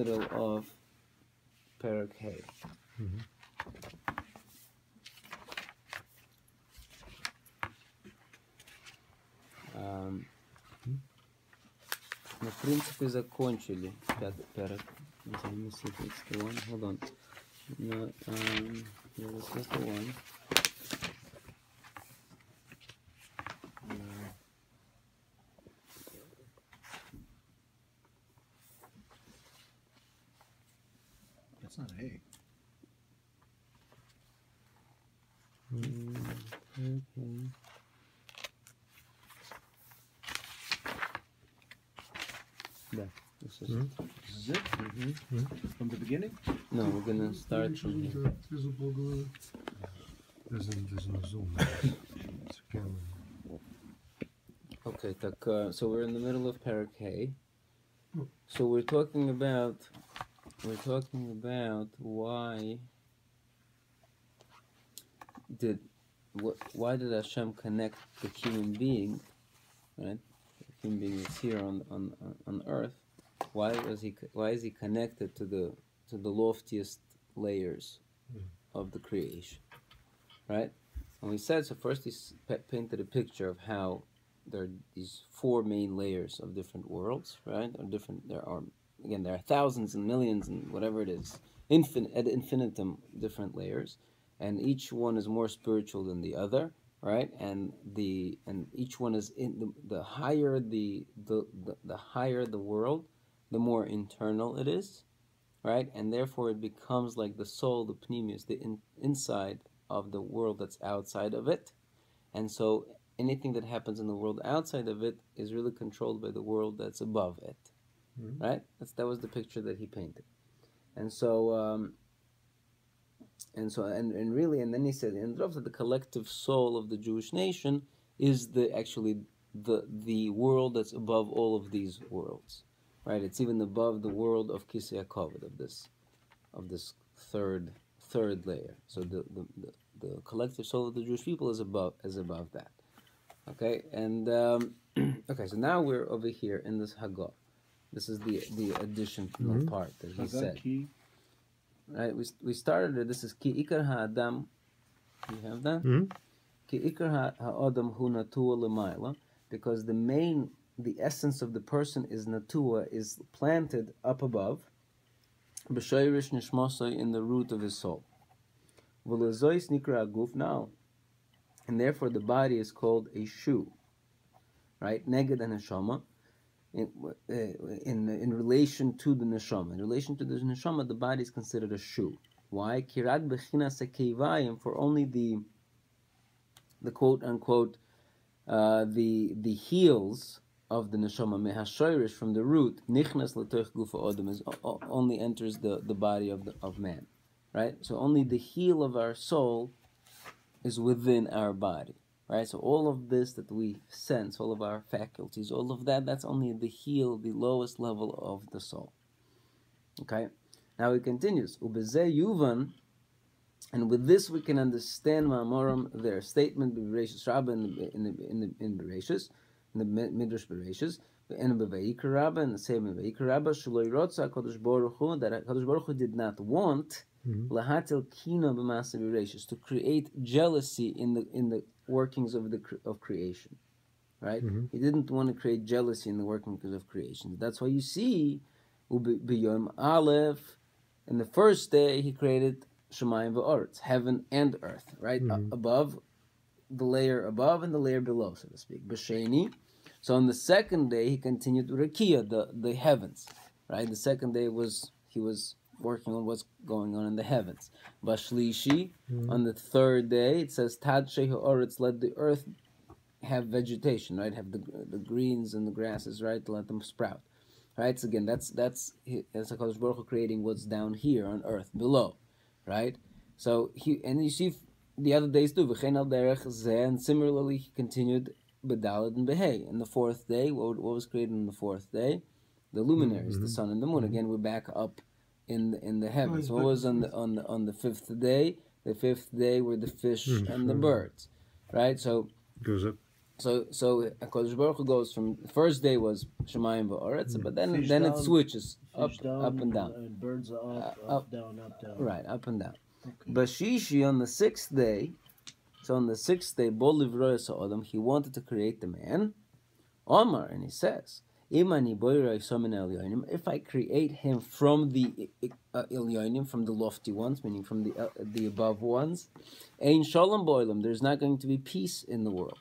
middle of Perek Hay. Мы, в принципе, закончили пятый перек. Let me see if it's the one. Hold on. No, yeah, this was the one. That's not hay. Okay. Yeah, this is it. This is it? From the beginning? No, we're gonna start from here. There's no zoom. It's a camera. Okay, so we're in the middle of Perek Hay. So we're talking about why did Hashem connect the human being, right? The human being is here on earth. Why is he connected to the loftiest layers of the creation, right? And we said, so first he painted a picture of how there are these four main layers of different worlds, right? There are thousands and millions and whatever it is, ad infinitum different layers, and each one is more spiritual than the other, right? And each one is the higher the higher the world, the more internal it is, right? And therefore it becomes like the soul, the pneumius, the inside of the world that's outside of it. And so anything that happens in the world outside of it is really controlled by the world that's above it, right? That was the picture that he painted. And then he said, and the collective soul of the Jewish nation is the world that's above all of these worlds, right? It's even above the world of Kisei HaKavod, of this third layer. So the collective soul of the Jewish people is above that. Okay, and okay, so now we're over here in this Haggadah. This is the additional part that he said. Right, we started it. This is Ki Ikar HaAdam. You have that? Ki Ikar HaAdam Hu Natua L'mayla, because the essence of the person is Natua, is planted up above, B'shayrish Nishmosai, in the root of his soul. V'lezois Nikra Aguf, now. And therefore the body is called a shoe, right? Neged and neshama, in relation to the neshama. In relation to the neshama, the body is considered a shoe. Why? Kirag bechinas hakevayim, for only the quote unquote the heels of the neshama, mehashoirish, from the root, nichnas l'toich gufa odom, is only enters the body of man, right? So only the heel of our soul is within our body, right? So all of this that we sense, all of our faculties, all of that's only the heel, the lowest level of the soul. Okay? Now he continues, Ubezeh yuvan, and with this we can understand Ma'amorim, their statement, Bereshis Rabbah, in Bereshis, in the Midrash Bereshis, and B'Vayikra Rabbah, and the same in Vayikra Rabbah, Shloi Rotza HaKadosh Baruch Hu, that HaKadosh Baruch Hu did not want Lahatil Kina B'Masa Bereshis, to create jealousy in the workings of creation, right? He didn't want to create jealousy in the workings of creation. That's why you see B'Yom Aleph, in the first day he created Shemayim V'Oretz, heaven and earth, right? Above, the layer above and the layer below, so to speak. B'Sheni, so on the second day he continued Rakia, the heavens, right? The second day he was working on what's going on in the heavens. Bashlishi, on the third day, it says Tad Shehu, let the earth have vegetation, right? Have the greens and the grasses, right? Let them sprout, right? So again, that's HaKadosh Baruch Hu creating what's down here on earth below, right? So and you see the other days too. V'chein al derech zeh, and similarly he continued B'Daled and B'Hei. In the fourth day, what was created on the fourth day? The luminaries, the sun and the moon. Again, we're back up in the heavens. What was on the fifth day? The fifth day were the fish and the birds, right? So goes up. So HaKadosh Baruch Hu goes from the first day was Shemayim V'Oretz, but then it switches. Fish down, up and down. and birds are up, up, down, up, down. Right, up and down. Okay. Bashishi on the sixth day, so on the sixth day, Bo Livroya Sa'odam, he wanted to create the man. Omar, and he says, Imani Boira Isomin Elyonim, if I create him from the Elyonim, from the lofty ones, meaning from the above ones, Ein Shalom Boilam, there's not going to be peace in the world.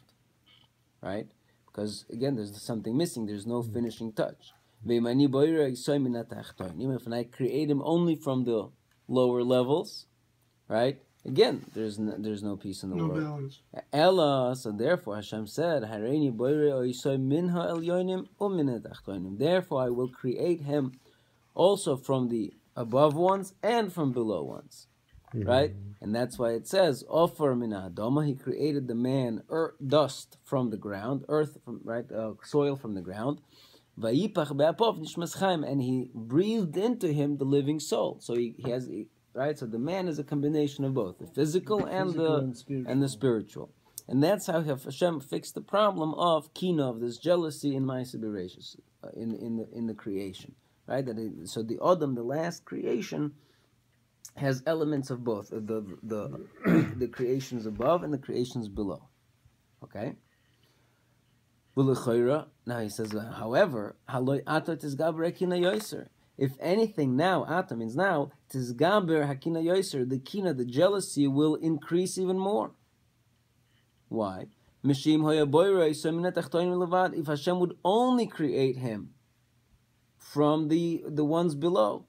Right? Because again, there's something missing, there's no finishing touch. Ve'imani Boira Isomin Atachtoinim, if I create him only from the lower levels, right? Again, there's no peace in the world. Balance. Ella, so therefore Hashem said, Hareini boire oisoi minha elyonim u'min etachtonim. Therefore I will create him also from the above ones and from below ones. Right? And that's why it says, Ofer min ha'adama, he created the man dust from the ground, earth from soil from the ground. Vayipach be'apov nishmas chaim, and he breathed into him the living soul. So he has. Right, so the man is a combination of both the physical and the spiritual, and that's how Hashem fixed the problem of kina, of this jealousy in Ma'aseh Bereishis, in the creation. Right, so the Adam, the last creation, has elements of both the creations above and the creations below. Okay. Now he says, however, haloi atot is gaber kina yoser. If anything, now, ata means now, tizgaber hakina yoser, the kina, the jealousy, will increase even more. Why? Mishim hoya boira isominet achtoinim levad. If Hashem would only create him from the ones below,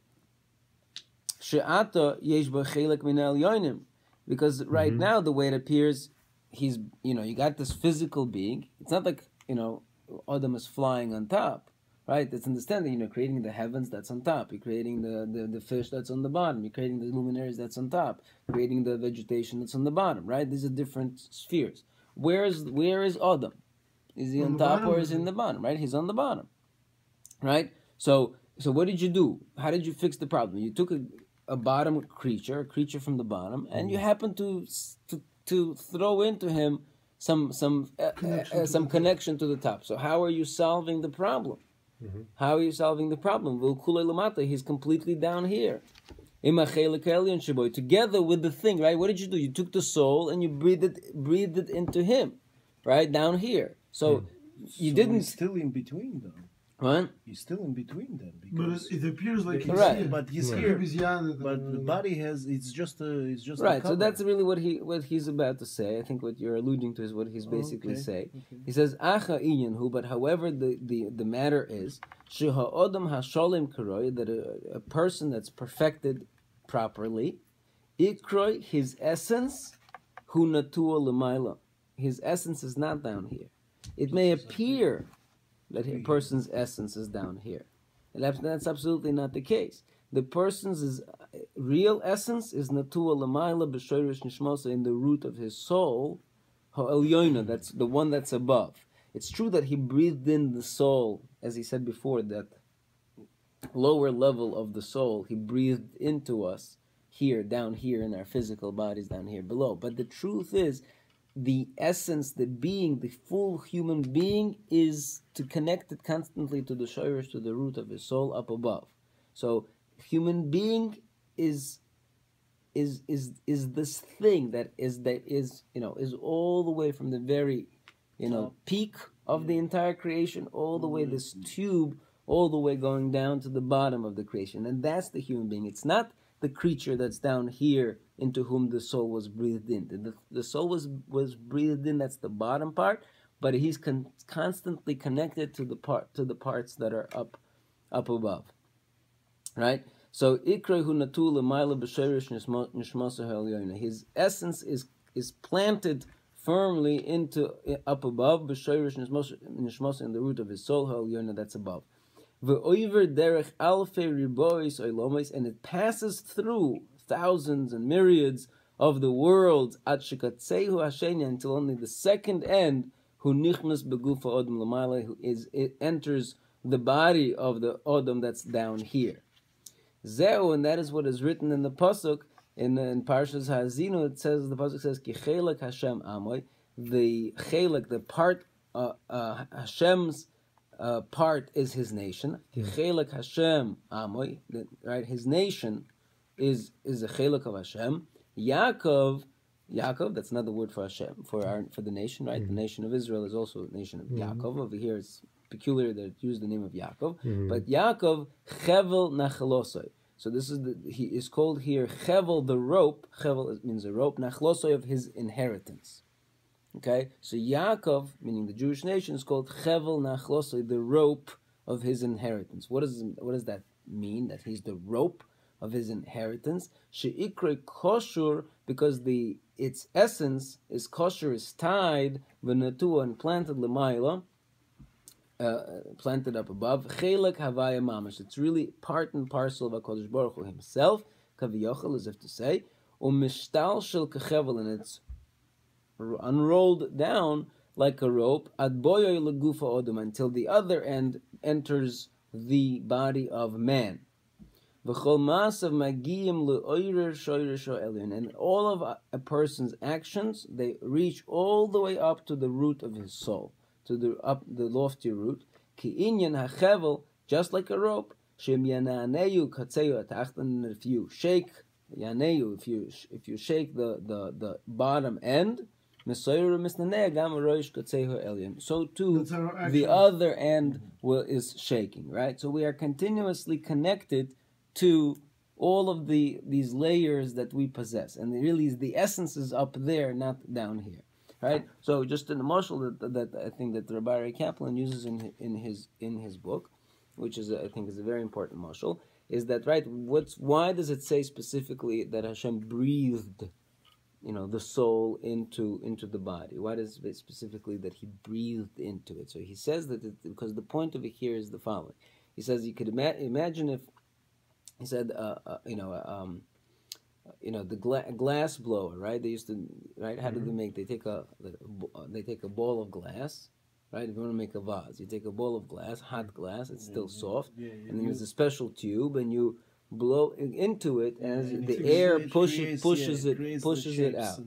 she'ata yesh ba chelek min elyonim, because right now the way it appears, he's you got this physical being. It's not like Adam is flying on top. Right, it's understanding, creating the heavens, that's on top. You're creating the fish, that's on the bottom. You're creating the luminaries, that's on top. Creating the vegetation, that's on the bottom. Right, these are different spheres. Where is Adam? Is he on top or is he in the bottom? Right, he's on the bottom. Right, so what did you do? How did you fix the problem? You took a bottom creature, a creature from the bottom, and you happened to throw into him some connection to the top. So how are you solving the problem? How are you solving the problem? He's completely down here. Together with the thing, right? What did you do? You took the soul and you breathed it into him, right? Down here. So you didn't. He's still in between them. What? He's still in between them. But it appears like he's right. here. But he's here. But the body has. It's just right. So that's really what he's about to say. I think what you're alluding to is what he's basically saying. Okay. He says, "Acha inyanhu," but however the matter is, sheha odam hasholim karoi, that a person that's perfected properly, ikroi, his essence, hu natua l'mayla. His essence is not down here. It may appear that a person's essence is down here. And that's absolutely not the case. The person's real essence is natua l'mayla b'shoirish nishmosa, in the root of his soul, ha'elyoina, that's the one that's above. It's true that he breathed in the soul, as he said before, that lower level of the soul, he breathed into us here, down here in our physical bodies, down here below. But the truth is, the essence, the being, the full human being is to connect it constantly to the shoirish, to the root of his soul up above. So human being is this thing that is all the way from the very peak of the entire creation, all the way this tube, all the way going down to the bottom of the creation. And that's the human being. It's not the creature that's down here into whom the soul was breathed in. The soul was breathed in, that's the bottom part, but he's constantly connected to the parts that are up above. Right? So ikrehu natul l'mayla b'sherish nishmasa ha'elyoina. His essence is planted firmly into up above, b'sherish nishmasa, in the root of his soul ha'elyoina, that's above. V'oiver derech alfei ribois oilomis, and it passes through thousands and myriads of the worlds at shekatzehu hasheni, until only the second end, who nichnas begufa odom l'mayla, it enters the body of the odom that's down here. Zeu, and that is what is written in the pasuk in Parshas Ha'azinu. It says, the pasuk says, ki chelak Hashem amoy, the chelak, the part Hashem's part is his nation. Chelek Hashem Amoy, right? His nation is a chelek of Hashem. Yaakov, that's another word for Hashem, for the nation, right? The nation of Israel is also a nation of Yaakov. Over here it's peculiar that it used the name of Yaakov. But Yaakov, Chevel Nachalosoi. So he is called here Chevel, the rope. Chevel means a rope. Nachalosoi, of his inheritance. Okay, so Yaakov, meaning the Jewish nation, is called Chevel Nachalosoi, the rope of his inheritance. What does that mean? That he's the rope of his inheritance. Sheikre koshur, because its essence is kosher, is tied v'natua, and planted l'mayla, planted up above. Chelek havaya mamash. It's really part and parcel of HaKadosh Baruch Hu himself. Kaviyochel, as if to say, umishtal shel kechevel, and it's unrolled down like a rope. Ad boyoy legufa odom, until the other end enters the body of man. V'chol maasav magiyim le'oirer shoyrer sho'elyon, and all of a person's actions, they reach all the way up to the root of his soul, to the lofty root. Ki inyan hachevel, just like a rope. Shem yananeyu katzeyu atachtan. If you shake yaneyu, if you shake the bottom end, so too the other end is shaking, right? So we are continuously connected to all of these layers that we possess, and really the essence is up there, not down here, right? So just in the mashal that I think that Rabbi Kaplan uses in his book, which is I think is a very important mashal, is that right? Why does it say specifically that Hashem breathed, the soul into the body? Why does it specifically that he breathed into it? So he says that because the point of it here is the following. He says you could imagine if he said, the glass blower, right? They used to, right? How do they make? They take a ball of glass, right? If you want to make a vase, you take a ball of glass, hot glass. It's still soft, and then there's a special tube, and you blow into it, and the air pushes it out,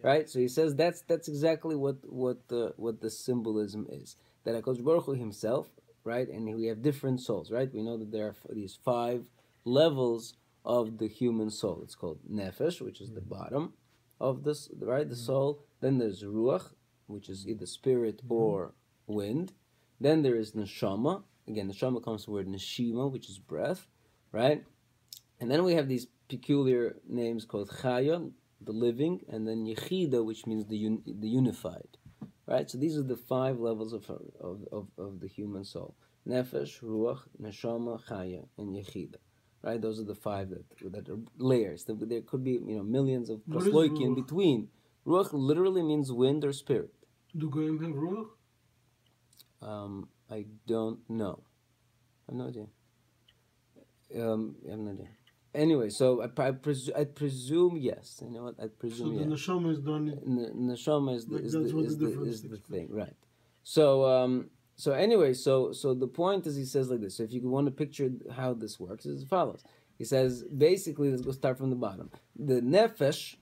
right? So he says that's exactly what the symbolism is. That HaKadosh Baruch Hu himself, right? And we have different souls, right? We know that there are these 5 levels of the human soul. It's called Nefesh, which is the bottom of this, right? The soul. Then there's Ruach, which is either spirit or wind. Then there is Neshama. Again, Neshama comes from the word Neshima, which is breath, right? And then we have these peculiar names called Chaya, the living, and then Yechida, which means the unified, right? So these are the 5 levels of the human soul: Nefesh, Ruach, Neshama, Chaya, and Yechida. Right? Those are the 5 that are layers. There could be millions of prosloiki in between. Ruach literally means wind or spirit. Do Goyim have Ruach? I don't know. I have no idea. I have no idea. Anyway, so I presume yes. You know what? I presume yes. So the neshama is done. Neshama is the thing, right? So anyway, so the point is, he says like this. So if you want to picture how this works, is as follows. He says basically, let's go start from the bottom. The nefesh,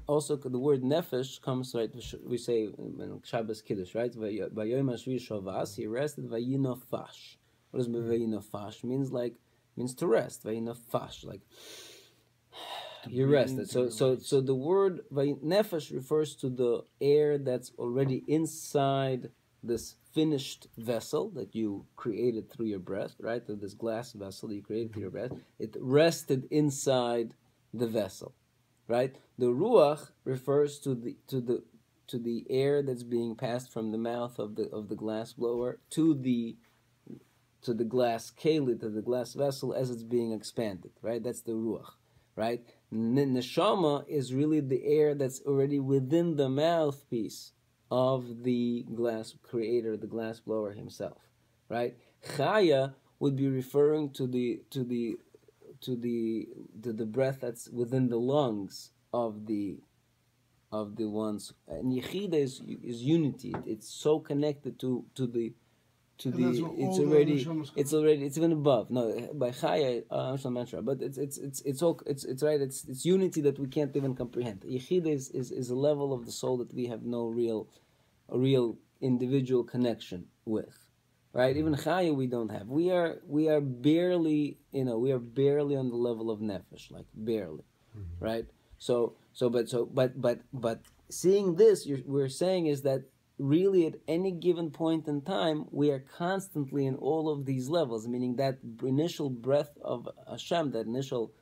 also the word nefesh comes, right? We say in Shabbos Kiddush, right? Vayom Hashvi Shavas, he rested. Vayinafash. What does vayinafash means? Means to rest. Vayinafash, like you rested. So the word nefesh refers to the air that's already inside this finished vessel that you created through your breath, right? This glass vessel that you created through your breath, it rested inside the vessel, right? The ruach refers to the air that's being passed from the mouth of the glass blower to the glass keli, to the glass vessel as it's being expanded, right? That's the ruach, right? Neshama is really the air that's already within the mouthpiece of the glass creator, the glass blower himself, right? Chaya would be referring to the breath that's within the lungs of the ones. And Yechida is unity. It's so connected to the it's even above. No, by Chaya, I'm not sure, but it's right. It's unity that we can't even comprehend. Yechida is a level of the soul that we have no real individual connection with, right? Even Chaya we don't have. We are barely, we are barely on the level of Nefesh, like barely, right? But seeing this, we're saying is that really at any given point in time, we are constantly in all of these levels, meaning that initial breath of Hashem, that initial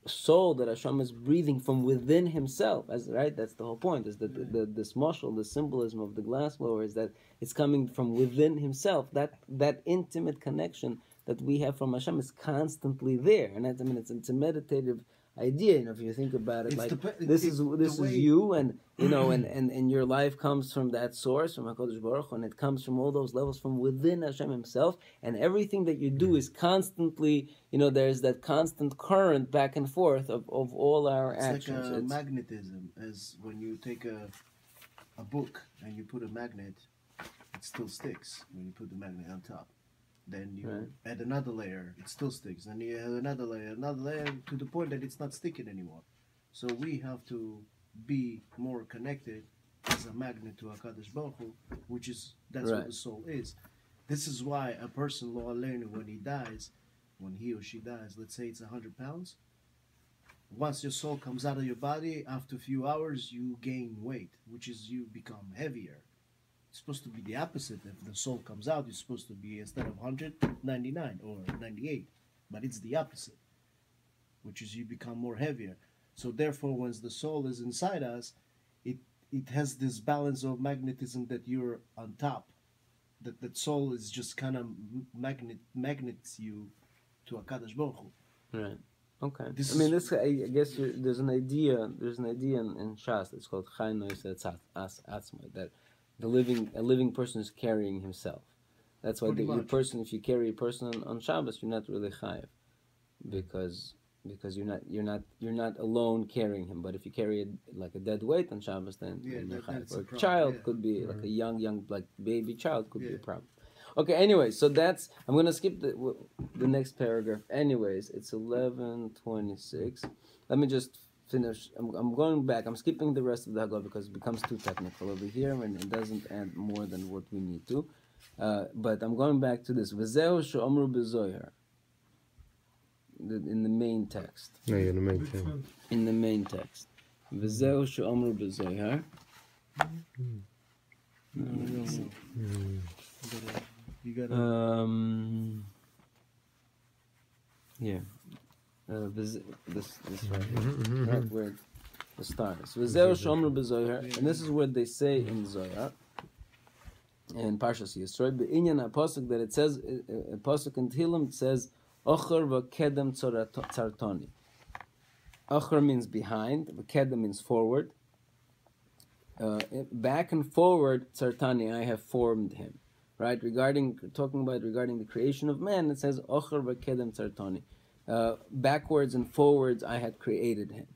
soul that Hashem is breathing from within Himself, right? That's the whole point. Is that this mashal, the symbolism of the glass blower, is that it's coming from within Himself. That intimate connection that we have from Hashem is constantly there, and it's a meditative idea. If you think about it, this is you, and and your life comes from that source, from HaKadosh Baruch Hu, and it comes from all those levels from within Hashem Himself, and everything that you do is constantly, there's that constant current back and forth of all our actions. It's like magnetism, as when you take a book and you put a magnet, it still sticks when you put the magnet on top. Then you add another layer, it still sticks. Then you add another layer, to the point that it's not sticking anymore. So we have to be more connected as a magnet to HaKadosh Baruch Hu, that's what the soul is. This is why a person, lo aleinu, when he or she dies, let's say it's 100 pounds, once your soul comes out of your body, after a few hours, you gain weight, which is you become heavier. It's supposed to be the opposite. If the soul comes out, you're supposed to be, instead of 100, 99 or 98. But it's the opposite, which is you become more heavier. So therefore, once the soul is inside us, it has this balance of magnetism that you're on top. That soul is just kind of magnets you to HaKadosh Baruch Hu. Right. Okay. I guess there's an idea in Shas that's called Chai Nois Atzmai, that a living person is carrying himself. That's why if you carry a person on Shabbos, you're not really chayav, because you're not alone carrying him. But if you carry a dead weight on Shabbos, then you're chayav. Or a child could be like a young baby child could be a problem. Okay. Anyway, so I'm gonna skip the next paragraph. Anyways, it's 11:26. Let me just finish. I'm going back. I'm skipping the rest of the Haggadah because it becomes too technical over here and it doesn't add more than what we need to. But I'm going back to this. V'zeu she'omru b'zohar. In the main text. No, in the main text. In the main text. V'zeu she'omru b'zohar. You gotta. Yeah. This right here, right where the stars. And this is what they say in Zohar, in Parshas Yisro, b'inyan HaPosuk, that it says, a Pasuk in Tehillim, it says, Ochor v'kedem tzartoni. Ochor means behind, v'kedem means forward. Back and forward, tzartani, I have formed him. Right? Regarding the creation of man, it says, Ochor v'kedem tzartoni. Backwards and forwards, I had created him.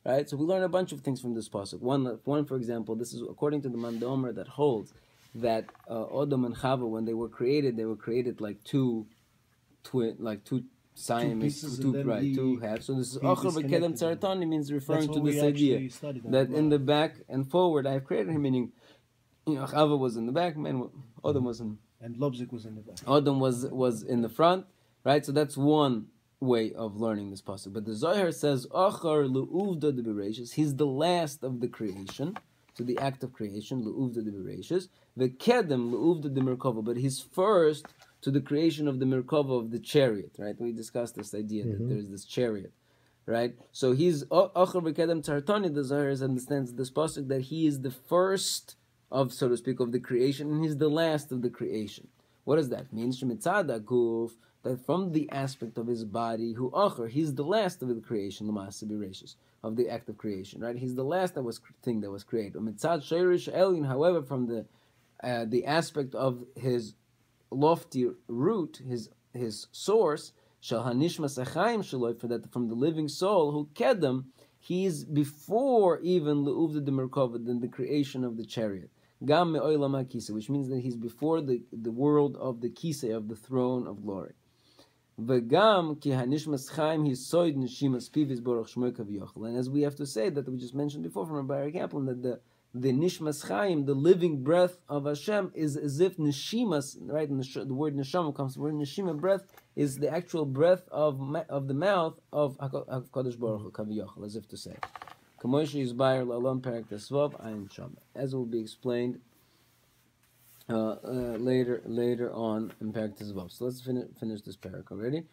Right? So we learn a bunch of things from this pasuk. One, for example, this is according to the Mandomer that holds that Adam and Chava, when they were created like two Siamese, two halves. So this is Ochor v'kedem tzartani, means referring to this idea that in the back and forward I have created him, meaning Chava was in the back, Adam was in, and Lobzik was in the back. Adam was in the front, right? So that's one way of learning this pasuk. But the Zohar says, Achar le'uvda de bereshis, he's the last of the creation, so the act of creation, le'uvda de bereshis, v'kedem le'uvda de merkava, but he's first to the creation of the merkava, of the chariot, right? We discussed this idea that there's this chariot, right? So he's Achar v'kedem tzartani, the Zohar understands this pasuk that he is the first of, so to speak, of the creation, and he's the last of the creation. What does that mean? Shemitzada guf, that from the aspect of his body, who Achar, he's the last of the creation, l'maaseh b'reishis, of the act of creation, right? He's the last thing that was created. Mitzad sheirish elin, however, from the aspect of his lofty root, his source, shal hanishmas HaChaim shaloi, for that from the living soul, who kedem, he's before even le'uvda de merkava, than the creation of the chariot. Gam me'olam ha'kiseh, which means that he's before the world of the kiseh, of the throne of glory. V'gam ki hanishmas chaim hisoid neshimas pivis baruch shmoy kaviyachol. And as we have to say that we just mentioned before from Rabbi Kaplan, that the nishmas chaim, the living breath of Hashem, is as if neshimas, right? The word neshama comes. The word neshima, breath, is the actual breath of the mouth of Hakadosh Baruch Hu, Kaviyachal, as if to say, Kamosh Yizbayir La'olam Perek Tesvav Ayin Shama, as will be explained later on in Perek Tesvav. So let's finish this parak already.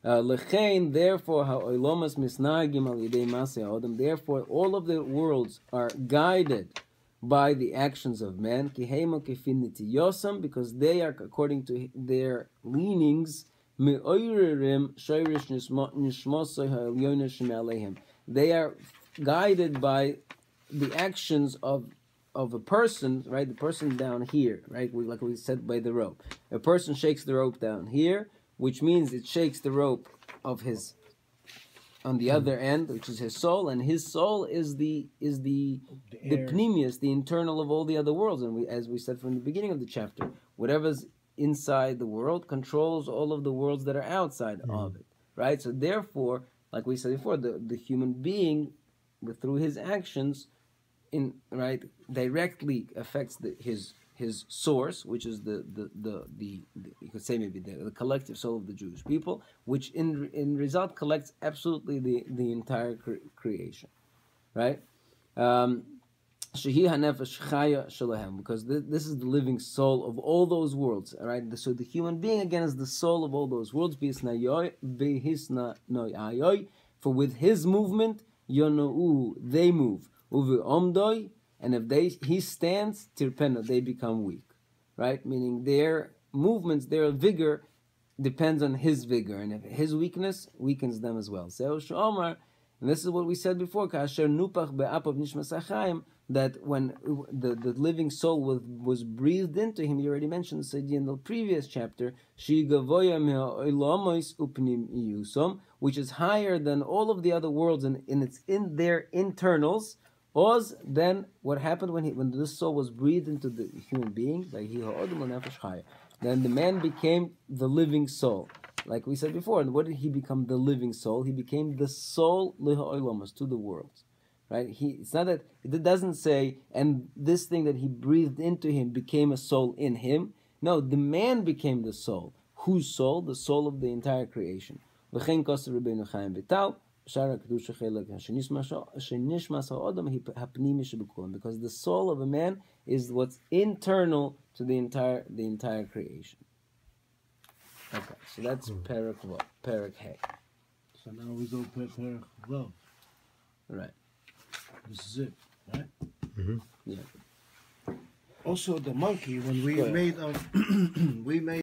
Lechein, therefore, ha'oilomas misnagim al yidei masei ha'odam. Therefore, all of the worlds are guided by the actions of man. Kihema kefin nitiyosam, because they are according to their leanings. Me'oirerim shayrish nishmosei ha'elyonos sheme'aleihim. They are guided by the actions of a person, right? The person down here, right? Like we said by the rope. A person shakes the rope down here, which means it shakes the rope of his on the other end, which is his soul, and his soul is the pneumius, the internal of all the other worlds. And as we said from the beginning of the chapter, whatever's inside the world controls all of the worlds that are outside of it, right? So therefore, like we said before, the human being, through his actions, directly affects his source, which is the you could say maybe the collective soul of the Jewish people, which in result collects absolutely the entire creation, right? Shehi hanefesh chaya shalahem, because this is the living soul of all those worlds, right? So the human being again is the soul of all those worlds. For with his movement, yonou, they move. Uvi omdoi, and if he stands, tirpena, they become weak, right? Meaning their movements, their vigor depends on his vigor, and if his weakness weakens them as well. And this is what we said before, that when the living soul was breathed into him, you already mentioned this idea in the previous chapter, which is higher than all of the other worlds, and it's in their internals. Then what happened when this soul was breathed into the human being, then the man became the living soul. Like we said before, and what did he become? The living soul. He became the soul to the worlds. Right? It's not that it doesn't say, and this thing that he breathed into him became a soul in him. No, the man became the soul. Whose soul? The soul of the entire creation. Because the soul of a man is what's internal to the entire creation. Okay, so that's Perek He. So now we go Perek Vav. Right. This is it, right? Mm-hmm. Yeah. Also, the monkey, when we made